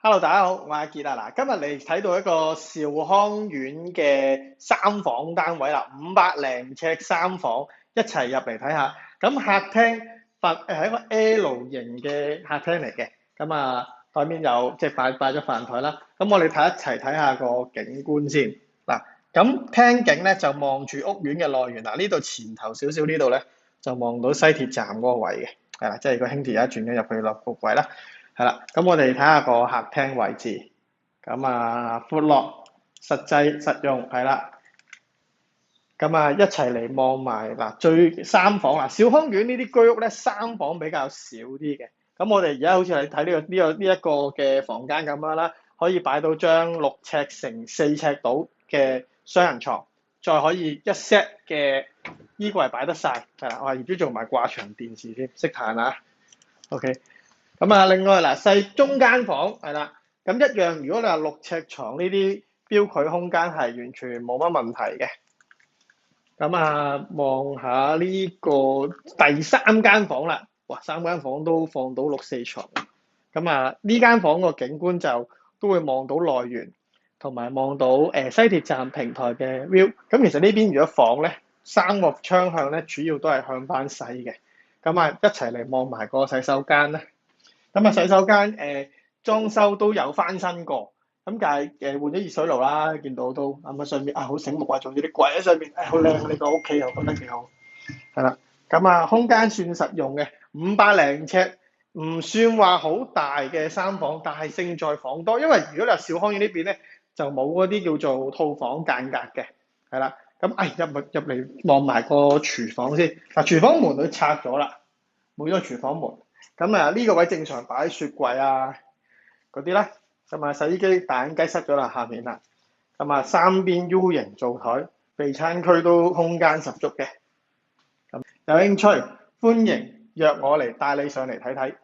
Hello，大家好，我係阿傑啊。嗱，今日你睇到一個兆康苑嘅三房單位啦，500零尺三房，一齊入嚟睇下。咁客廳係一個 L 型嘅客廳嚟嘅。咁台面有即係擺咗飯台啦。咁我哋一齊睇下個景觀先。嗱，咁廳景咧就望住屋苑嘅內園嗱，呢度前頭少少呢度咧就望到西鐵站嗰個位嘅，係啦，即係個輕鐵一轉咗入去落個位啦。係啦，咁我哋睇下個客廳位置，咁闊落、實際、實用，係啦，咁一齊嚟望埋嗱，最三房啦，兆康苑呢啲居屋咧，三房比較少啲嘅，咁我哋而家好似係睇呢一個嘅房間咁樣啦，可以擺到張6尺乘4尺到嘅雙人床，再可以一 set 嘅衣櫃擺得晒，係啦，我係業主做埋掛牆電視添，識彈啊，OK。另外嗱，細中間房係啦，咁一樣。如果你話6尺床呢啲標距空間係完全冇乜問題嘅。望下呢個第三間房啦，哇，三間房都放到6、4床。呢間房個景觀就都會望到內園，同埋望到西鐵站平台嘅 view。咁其實呢邊如果房咧，三個窗向咧，主要都係向翻西嘅。一齊嚟望埋個洗手間咧。洗手間裝修都有翻新過，但係換咗熱水爐啦，見到都上面好醒目啊，仲有啲櫃喺上面，好靚呢個屋企又覺得幾好，係啦。空間算實用嘅，500零尺，唔算話好大嘅三房，但係勝在房多，因為如果你話兆康苑呢邊咧，就冇嗰啲叫做套房間隔嘅，係啦。入嚟望埋個廚房先，廚房門佢拆咗啦，冇咗廚房門。呢個位正常擺雪櫃嗰啲啦。洗衣機大眼雞塞咗啦下面啦。三邊 U 型灶台，備餐區都空間十足嘅。有興趣歡迎約我嚟帶你上嚟睇睇。